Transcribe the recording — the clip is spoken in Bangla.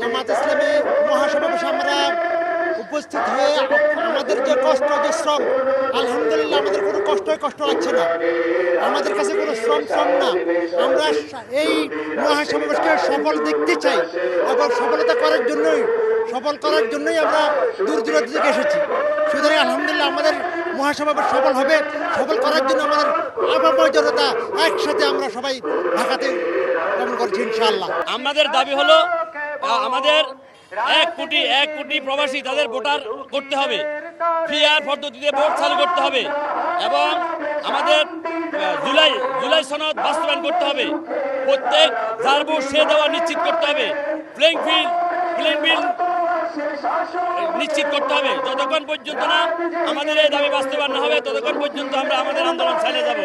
জামাত ইসলামী মহাসমাবেশে আমরা উপস্থিত হয়ে আমাদের যে কষ্ট যে শ্রম, আলহামদুলিল্লাহ আমাদের কোনো কষ্ট লাগছে না, আমাদের কাছে কোনো শ্রম না। আমরা এই মহাসমাবেশকে সফল দেখতে চাই এবং সফল করার জন্যই আমরা দূর দূরান্ত থেকে এসেছি। সুতরাং আলহামদুলিল্লাহ আমাদের মহাসমাবেশ সফল করার জন্য আমাদের আপামর জনতা একসাথে আমরা সবাই ঢাকাতে গমন করছি ইনশাআল্লাহ। আমাদের দাবি হলো আমাদের 1 কোটি প্রবাসী তাদের ভোটার করতে হবে, পিআর পদ্ধতিতে ভোট চালু করতে হবে এবং আমাদের জুলাই সনদ বাস্তবায়ন করতে হবে। প্রত্যেক যার ভোট সে দেওয়া নিশ্চিত করতে হবে। প্লেইং ফিল্ড নিশ্চিত করতে হবে। যতক্ষণ পর্যন্ত না আমাদের এই দাবি বাস্তবায়ন না হবে ততক্ষণ পর্যন্ত আমরা আমাদের আন্দোলন চালিয়ে যাব।